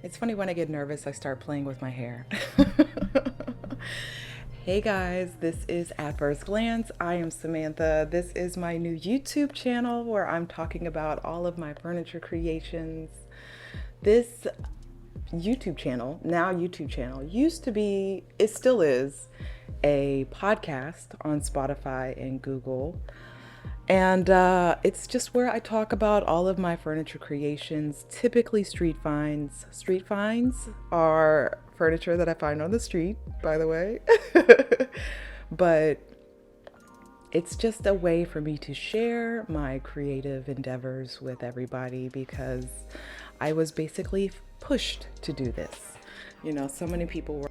It's funny when I get nervous, I start playing with my hair. Hey guys, this is At First Glance. I am Samantha. This is my new YouTube channel where I'm talking about all of my furniture creations. This YouTube channel, used to be, it still is, a podcast on Spotify and Google. And it's just where I talk about all of my furniture creations, typically street finds. Street finds are furniture that I find on the street, by the way. But it's just a way for me to share my creative endeavors with everybody because I was basically pushed to do this. So many people were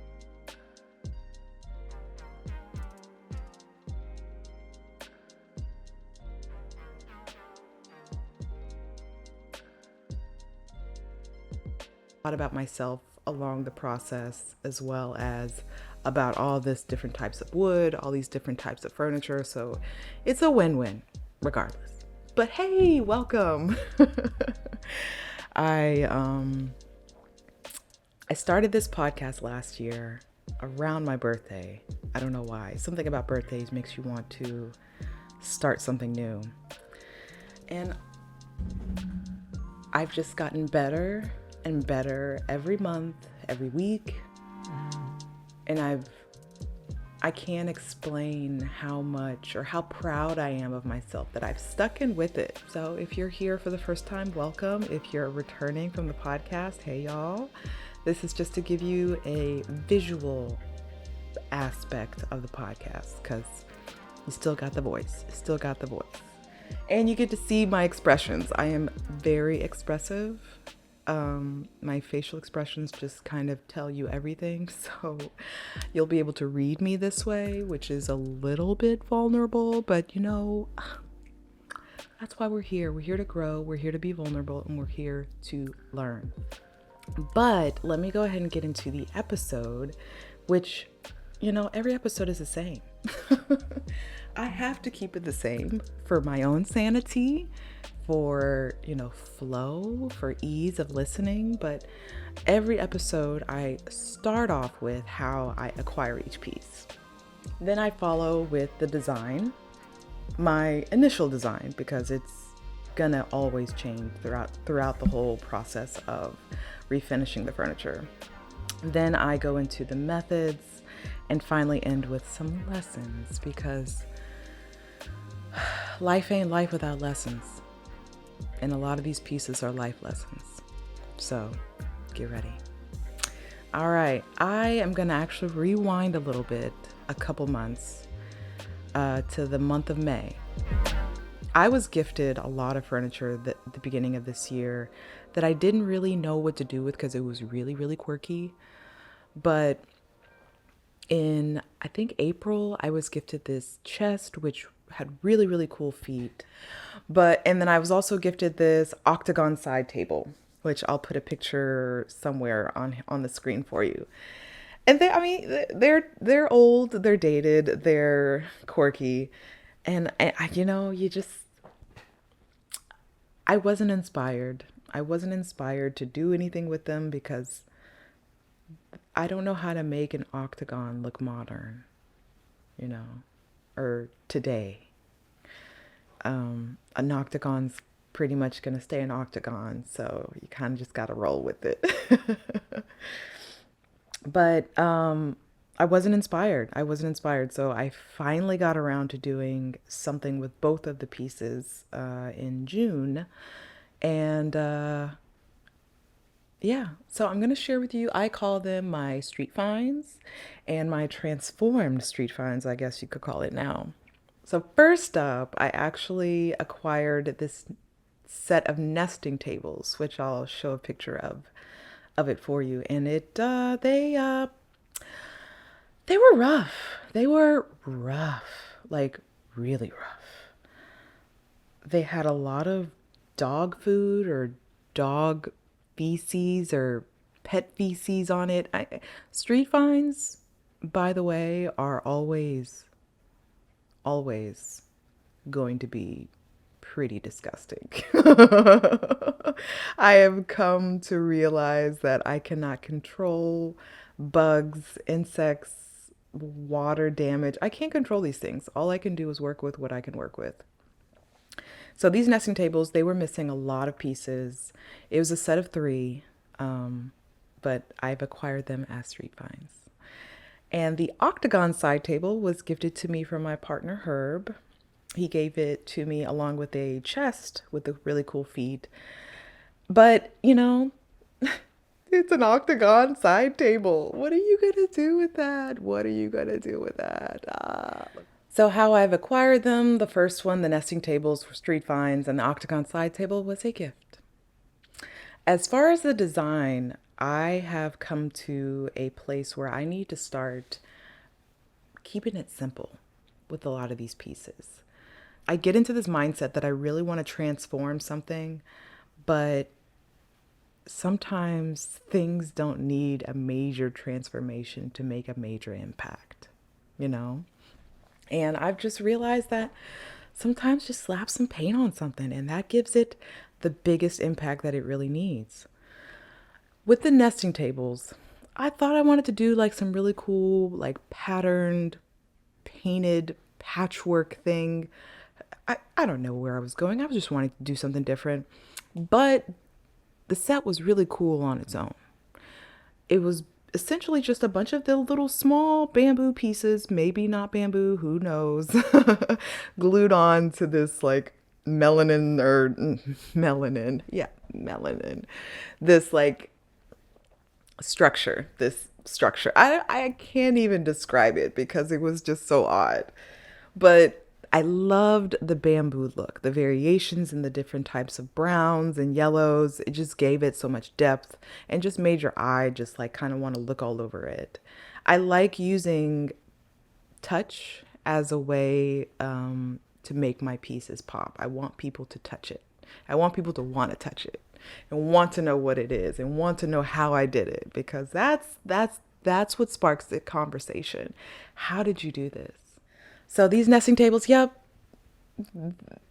a lot about myself along the process, as well as about all this different types of wood, all these different types of furniture. So it's a win-win regardless. But hey, welcome. I um I started this podcast last year around my birthday. I don't know why. Something about birthdays makes you want to start something new. And I've just gotten better and better every month, every week. And I can't explain how much or how proud I am of myself that I've stuck in with it. So if you're here for the first time, welcome. If you're returning from the podcast, hey y'all. This is just to give you a visual aspect of the podcast because you still got the voice. And you get to see my expressions. I am very expressive. My facial expressions just kind of tell you everything. So you'll be able to read me this way, which is a little bit vulnerable, but that's why we're here. We're here to grow. We're here to be vulnerable, and we're here to learn. But let me go ahead and get into the episode, which, every episode is the same. I have to keep it the same for my own sanity, for, flow, for ease of listening. But every episode, I start off with how I acquire each piece. Then I follow with the design, my initial design, because it's gonna always change throughout the whole process of refinishing the furniture. Then I go into the methods and finally end with some lessons because life ain't life without lessons. And a lot of these pieces are life lessons. So get ready. All right, I am gonna actually rewind a little bit, a couple months, to the month of May. I was gifted a lot of furniture at the beginning of this year that I didn't really know what to do with because it was really, really quirky. But in, I think, April, I was gifted this chest, which had really, really cool feet. And then I was also gifted this octagon side table, which I'll put a picture somewhere on the screen for you. And they're old, they're dated, they're quirky. And I wasn't inspired. I wasn't inspired to do anything with them because I don't know how to make an octagon look modern, or today. An octagon's pretty much going to stay an octagon, so you kind of just got to roll with it. But I wasn't inspired. So I finally got around to doing something with both of the pieces in June. And yeah, so I'm going to share with you, I call them my street finds and my transformed street finds, I guess you could call it now. So first up, I actually acquired this set of nesting tables, which I'll show a picture of it for you. And they were rough. They were rough, like really rough. They had a lot of dog food or dog feces or pet feces on it. Street finds, by the way, are always going to be pretty disgusting. I have come to realize that I cannot control bugs, insects, water damage. I can't control these things. All I can do is work with what I can work with. So these nesting tables, they were missing a lot of pieces. It was a set of three, but I've acquired them as street finds. And the octagon side table was gifted to me from my partner Herb. He gave it to me along with a chest with the really cool feet. But, it's an octagon side table. What are you going to do with that? What are you going to do with that? So how I've acquired them, the first one, the nesting tables were street finds, and the octagon side table was a gift. As far as the design, I have come to a place where I need to start keeping it simple with a lot of these pieces. I get into this mindset that I really want to transform something, but sometimes things don't need a major transformation to make a major impact, you know? And I've just realized that sometimes just slap some paint on something and that gives it the biggest impact that it really needs. With the nesting tables, I thought I wanted to do like some really cool, like patterned, painted patchwork thing. I don't know where I was going. I was just wanting to do something different. But the set was really cool on its own. It was essentially just a bunch of the little small bamboo pieces, maybe not bamboo, who knows, glued on to this like melanin, this like this structure. I can't even describe it because it was just so odd. But I loved the bamboo look, the variations in the different types of browns and yellows. It just gave it so much depth and just made your eye just like kind of want to look all over it. I like using touch as a way to make my pieces pop. I want people to touch it. I want people to want to touch it and want to know what it is and want to know how I did it, because that's what sparks the conversation. How did you do this? So these nesting tables, yep,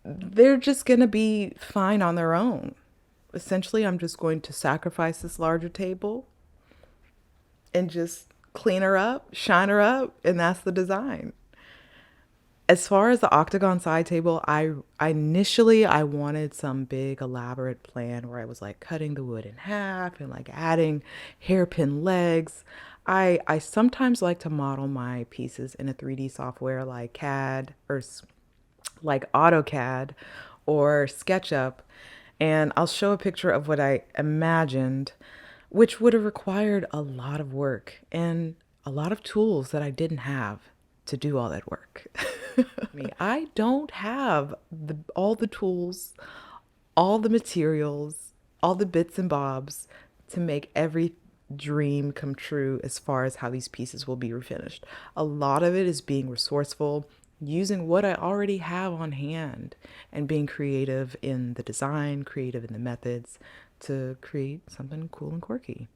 they're just going to be fine on their own. Essentially, I'm just going to sacrifice this larger table and just clean her up, shine her up, and that's the design. As far as the octagon side table, I initially wanted some big elaborate plan where I was like cutting the wood in half and like adding hairpin legs. I sometimes like to model my pieces in a 3D software like CAD or like AutoCAD or SketchUp, and I'll show a picture of what I imagined, which would have required a lot of work and a lot of tools that I didn't have to do all that work. I don't have all the tools, all the materials, all the bits and bobs to make every dream come true as far as how these pieces will be refinished. A lot of it is being resourceful, using what I already have on hand, and being creative in the design, creative in the methods to create something cool and quirky,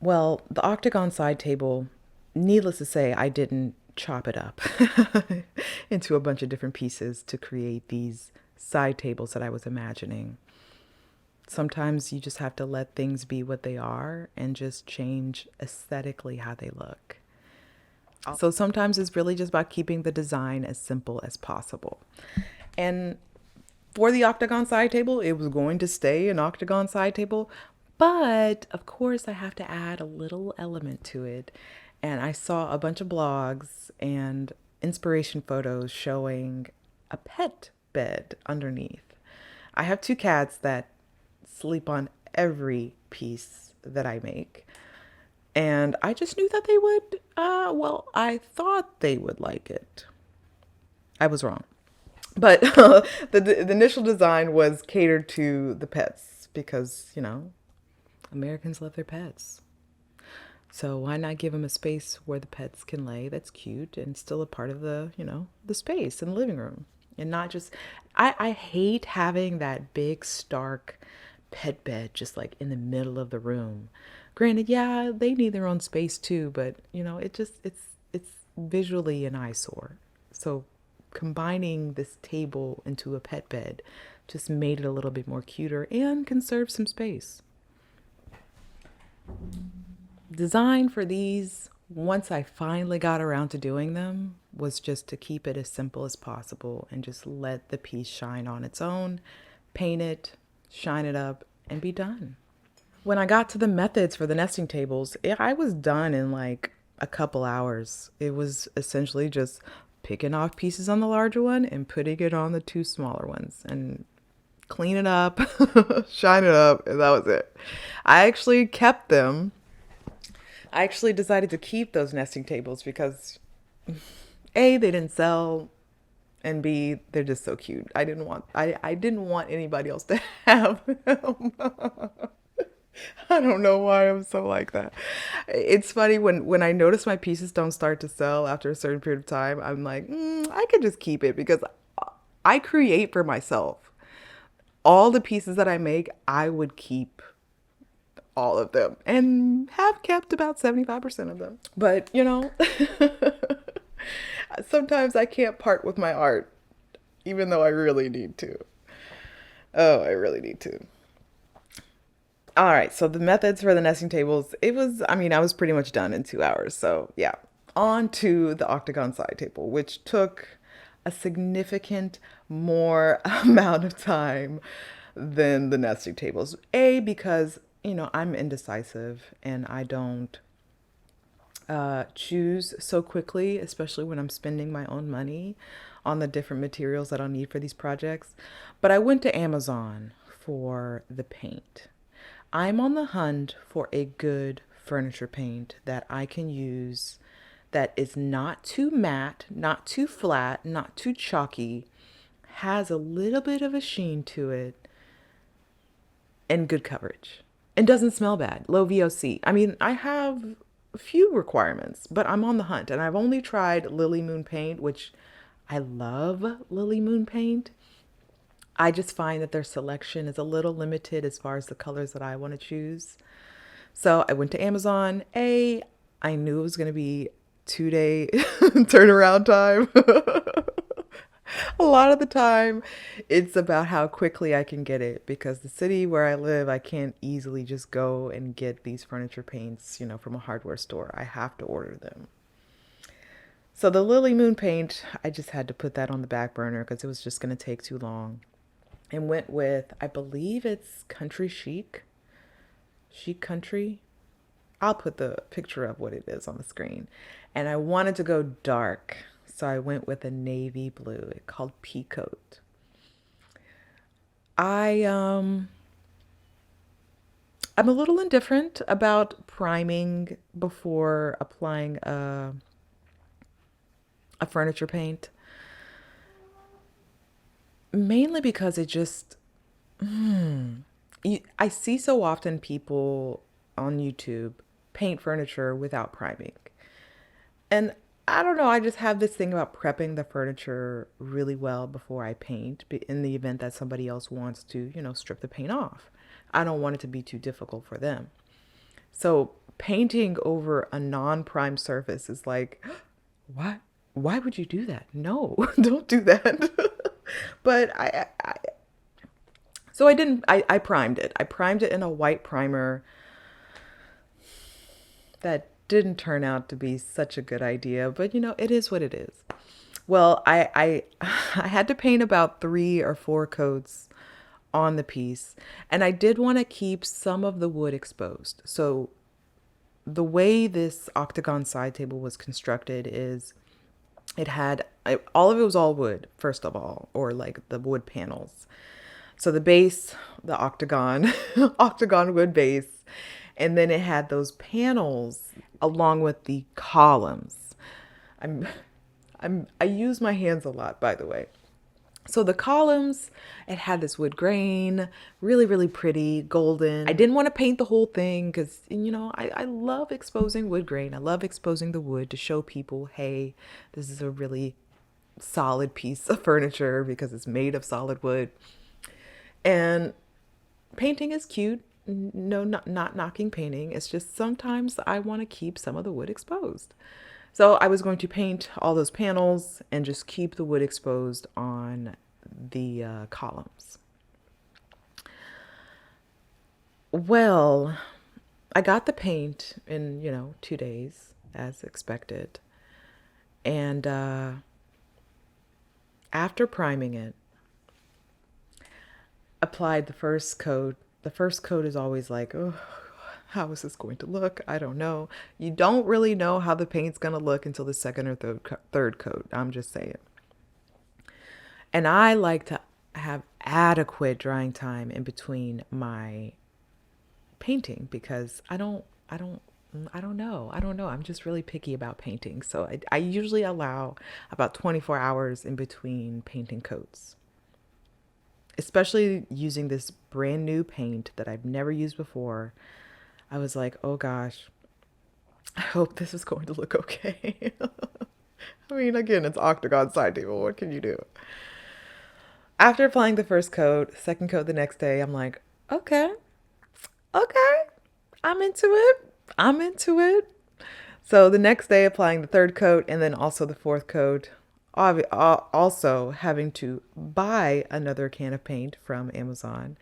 Well, the octagon side table, needless to say, I didn't chop it up into a bunch of different pieces to create these side tables that I was imagining. Sometimes you just have to let things be what they are and just change aesthetically how they look. So sometimes it's really just about keeping the design as simple as possible. And for the octagon side table, it was going to stay an octagon side table, but of course I have to add a little element to it. And I saw a bunch of blogs and inspiration photos showing a pet bed underneath. I have two cats that sleep on every piece that I make. And I just knew that they would, I thought they would like it. I was wrong. But the initial design was catered to the pets because, Americans love their pets. So why not give them a space where the pets can lay that's cute and still a part of the, the space in the living room. And not just, I hate having that big, stark pet bed just like in the middle of the room. Granted, yeah, they need their own space too, but it's visually an eyesore. So combining this table into a pet bed just made it a little bit more cuter and conserved some space. Design for these, once I finally got around to doing them, was just to keep it as simple as possible and just let the piece shine on its own, paint it, shine it up, and be done. When I got to the methods for the nesting tables, I was done in like a couple hours. It was essentially just picking off pieces on the larger one and putting it on the two smaller ones and clean it up, shine it up, and that was it. I actually kept them. I actually decided to keep those nesting tables because A, they didn't sell, and B, they're just so cute. I didn't want anybody else to have them. I don't know why I'm so like that. It's funny when I notice my pieces don't start to sell after a certain period of time, I'm like, I could just keep it because I create for myself. All the pieces that I make, I would keep all of them and have kept about 75% of them. But, sometimes I can't part with my art, even though I really need to. Oh, I really need to. All right, so the methods for the nesting tables, I was pretty much done in 2 hours. So, yeah, on to the octagon side table, which took a significant more amount of time than the nesting tables. A, because, I'm indecisive and I don't choose so quickly, especially when I'm spending my own money on the different materials that I'll need for these projects. But I went to Amazon for the paint. I'm on the hunt for a good furniture paint that I can use that is not too matte, not too flat, not too chalky, has a little bit of a sheen to it, and good coverage. And doesn't smell bad. Low VOC. I have a few requirements, but I'm on the hunt. And I've only tried Lily Moon paint, which I love Lily Moon paint. I just find that their selection is a little limited as far as the colors that I want to choose. So I went to Amazon. I knew it was going to be 2-day turnaround time. A lot of the time, it's about how quickly I can get it because the city where I live, I can't easily just go and get these furniture paints, from a hardware store. I have to order them. So the Lily Moon paint, I just had to put that on the back burner because it was just going to take too long. And went with, I believe it's Country Chic. Chic Country. I'll put the picture of what it is on the screen. And I wanted to go dark, so I went with a navy blue. It's called Peacoat. I'm a little indifferent about priming before applying a furniture paint. Mainly because it just, I see so often people on YouTube paint furniture without priming. And I don't know, I just have this thing about prepping the furniture really well before I paint in the event that somebody else wants to, strip the paint off. I don't want it to be too difficult for them. So painting over a non-prime surface is like, what? Why would you do that? No, don't do that. But so I didn't, I primed it. I primed it in a white primer. That didn't turn out to be such a good idea, but it is what it is. Well, I had to paint about 3 or 4 coats on the piece, and I did want to keep some of the wood exposed. So the way this octagon side table was constructed is all of it was all wood, first of all, or like the wood panels. So the base, the octagon, octagon wood base, and then it had those panels along with the columns. I use my hands a lot, by the way. So the columns, it had this wood grain, really, really pretty, golden. I didn't want to paint the whole thing because, I love exposing wood grain. I love exposing the wood to show people, hey, this is a really solid piece of furniture because it's made of solid wood. And painting is cute. No, not knocking painting. It's just sometimes I want to keep some of the wood exposed. So I was going to paint all those panels and just keep the wood exposed on the columns. Well, I got the paint in, 2 days as expected. And after priming it, applied the first coat. The first coat is always like, oh, how is this going to look? I don't know. You don't really know how the paint's going to look until the second or third coat. I'm just saying. And I like to have adequate drying time in between my painting because I don't know. I'm just really picky about painting. So I usually allow about 24 hours in between painting coats, especially using this brand new paint that I've never used before. I was like, oh gosh, I hope this is going to look okay. I mean, again, it's octagon side table. What can you do? After applying the first coat, second coat the next day, I'm like, okay, okay, I'm into it. I'm into it. So the next day, applying the third coat and then also the fourth coat. Also having to buy another can of paint from Amazon.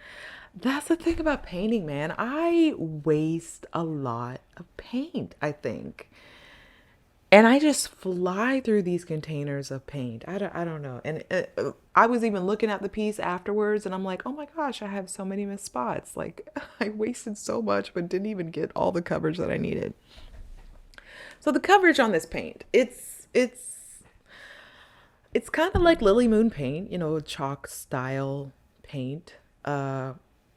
That's the thing about painting, man. I waste a lot of paint, I think. And I just fly through these containers of paint. I don't know. And I was even looking at the piece afterwards and I'm like, oh my gosh, I have so many missed spots. Like I wasted so much, but didn't even get all the coverage that I needed. So the coverage on this paint, it's kind of like Lily Moon paint, chalk style paint.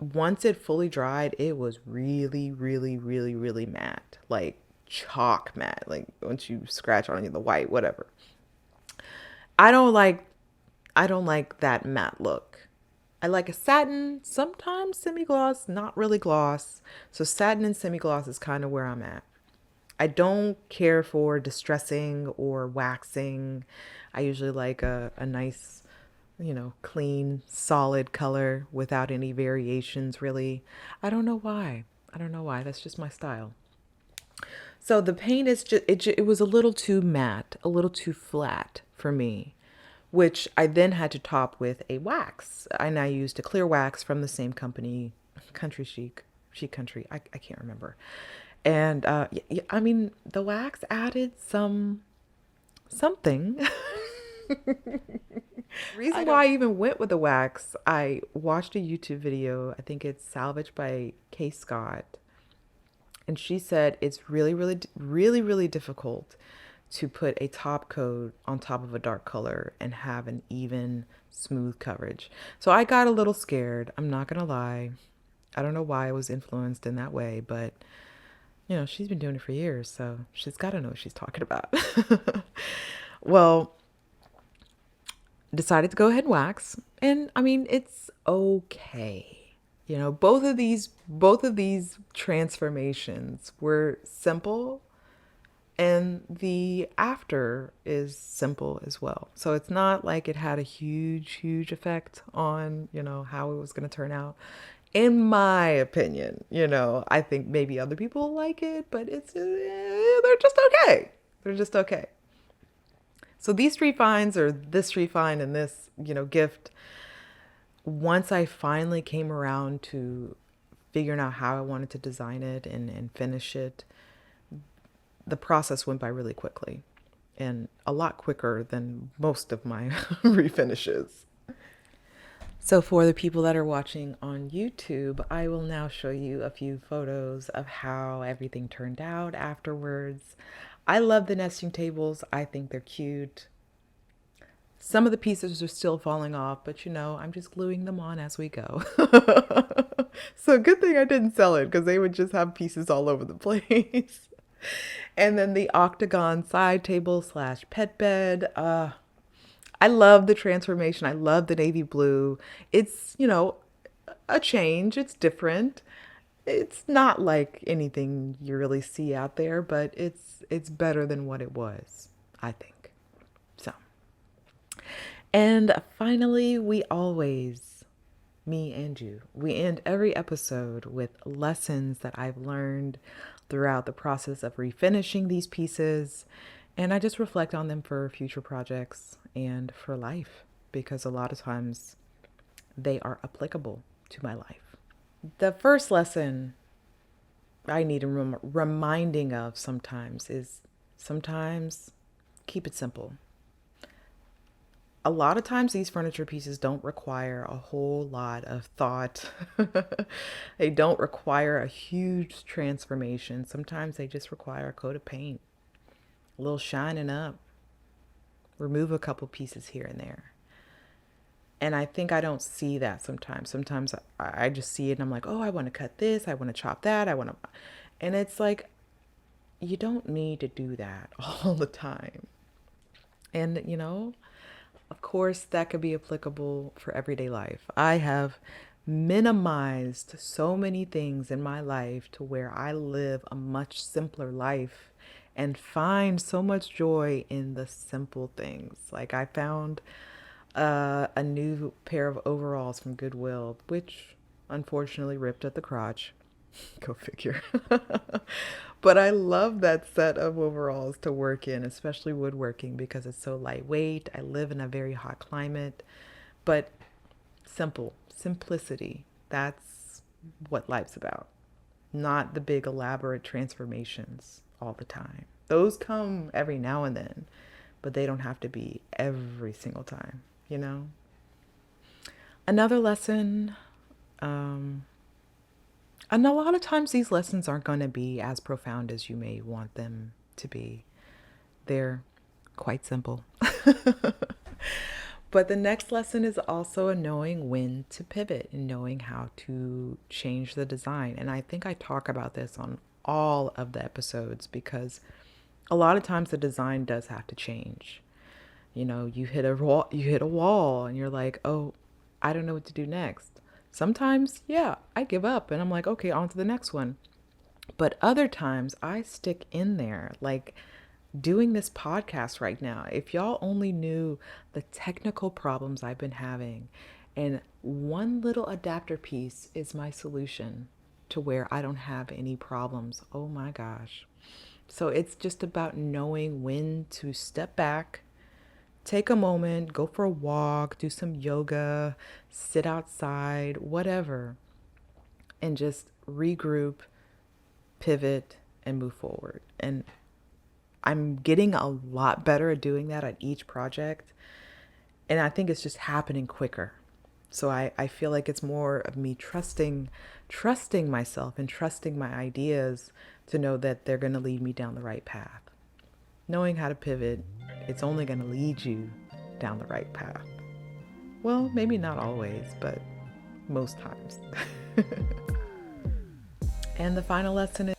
Once it fully dried, it was really, really, really, really matte, like chalk matte. Like once you scratch on it, the white, whatever. I don't like, I don't like that matte look. I like a satin, sometimes semi-gloss, not really gloss. So satin and semi-gloss is kind of where I'm at. I don't care for distressing or waxing. I usually like a nice, clean, solid color without any variations, really. I don't know why. I don't know why. That's just my style. So the paint is it was a little too matte, a little too flat for me, which I then had to top with a wax. And I used a clear wax from the same company, Country Chic Country. I can't remember. And I mean, the wax added something. Reason why I even went with the wax, I watched a YouTube video. I think it's salvaged by Kay Scott. And she said it's really, really, really, really difficult to put a top coat on top of a dark color and have an even, smooth coverage. So I got a little scared. I'm not going to lie. I don't know why I was influenced in that way, but she's been doing it for years, so she's got to know what she's talking about. Well, decided to go ahead and wax, and I mean, it's okay. Both of these transformations were simple, and the after is simple as well. So it's not like it had a huge effect on, how it was going to turn out. In my opinion, I think maybe other people like it, but they're just okay. They're just okay. So these refines or this refine and this, gift, once I finally came around to figuring out how I wanted to design it and finish it, the process went by really quickly and a lot quicker than most of my refinishes. So for the people that are watching on YouTube, I will now show you a few photos of how everything turned out afterwards. I love the nesting tables. I think they're cute. Some of the pieces are still falling off, but I'm just gluing them on as we go. So good thing I didn't sell it because they would just have pieces all over the place. And then the octagon side table slash pet bed. I love the transformation. I love the navy blue. It's, a change. It's different. It's not like anything you really see out there, but it's better than what it was, I think. So, and finally, me and you, we end every episode with lessons that I've learned throughout the process of refinishing these pieces And I just reflect on them for future projects and for life, because a lot of times they are applicable to my life. The first lesson I need reminding of sometimes is sometimes keep it simple. A lot of times these furniture pieces don't require a whole lot of thought. They don't require a huge transformation. Sometimes they just require a coat of paint, a little shining up, remove a couple pieces here and there. And I think I don't see that sometimes. Sometimes I just see it and I'm like, oh, I want to cut this. I want to chop that. I want to. And it's like, you don't need to do that all the time. And, of course, that could be applicable for everyday life. I have minimized so many things in my life to where I live a much simpler life and find so much joy in the simple things. Like I found a new pair of overalls from Goodwill, which unfortunately ripped at the crotch. Go figure. But I love that set of overalls to work in, especially woodworking, because it's so lightweight. I live in a very hot climate, but simplicity. That's what life's about. Not the big elaborate transformations all the time. Those come every now and then, but they don't have to be every single time, Another lesson, and a lot of times these lessons aren't going to be as profound as you may want them to be. They're quite simple. But the next lesson is also a knowing when to pivot and knowing how to change the design. And I think I talk about this on all of the episodes because a lot of times the design does have to change. You hit a wall and you're like, oh, I don't know what to do next. Sometimes, yeah, I give up and I'm like, okay, on to the next one. But other times I stick in there, like doing this podcast right now. If y'all only knew the technical problems I've been having, and one little adapter piece is my solution to where I don't have any problems. Oh my gosh. So it's just about knowing when to step back, take a moment, go for a walk, do some yoga, sit outside, whatever, and just regroup, pivot, and move forward. And I'm getting a lot better at doing that at each project. And I think it's just happening quicker. So I feel like it's more of me trusting myself and trusting my ideas to know that they're going to lead me down the right path. Knowing how to pivot, it's only going to lead you down the right path. Well, maybe not always, but most times. And the final lesson is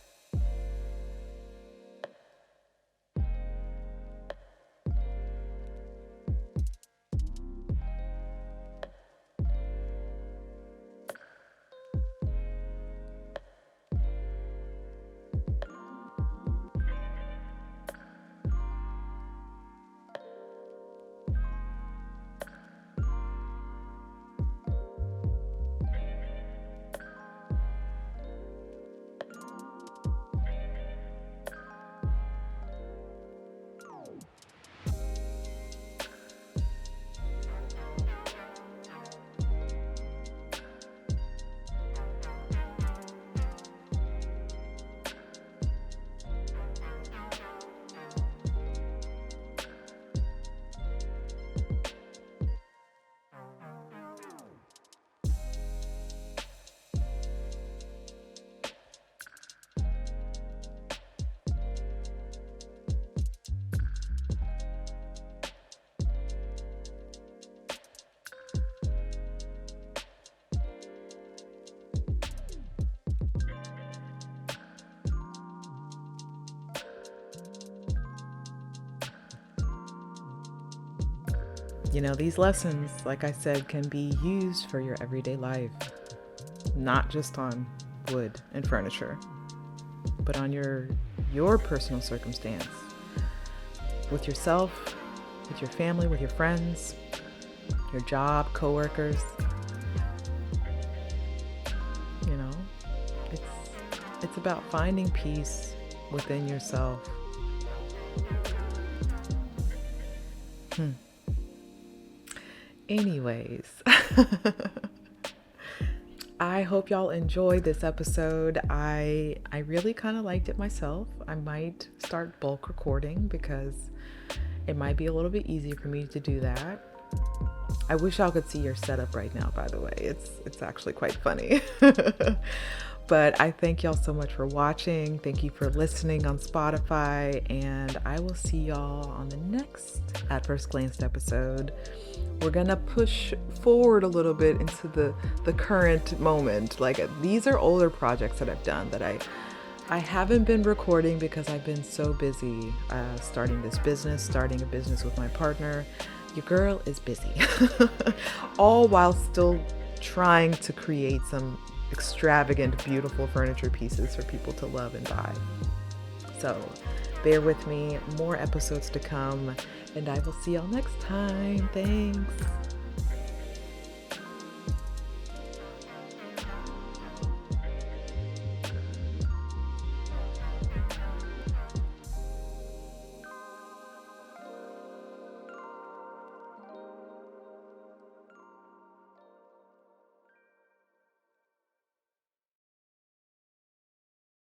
these lessons, like I said, can be used for your everyday life, not just on wood and furniture, but on your personal circumstance, with yourself, with your family, with your friends, your job, coworkers. It's about finding peace within yourself Anyways, I hope y'all enjoyed this episode. I really kind of liked it myself. I might start bulk recording because it might be a little bit easier for me to do that. I wish y'all could see your setup right now, by the way. It's actually quite funny. But I thank y'all so much for watching. Thank you for listening on Spotify, and I will see y'all on the next At First Glanced episode. We're gonna push forward a little bit into the current moment. Like, these are older projects that I've done that I haven't been recording because I've been so busy starting a business with my partner. Your girl is busy. All while still trying to create some extravagant, beautiful furniture pieces for people to love and buy. So bear with me, more episodes to come, and I will see y'all next time. Thanks.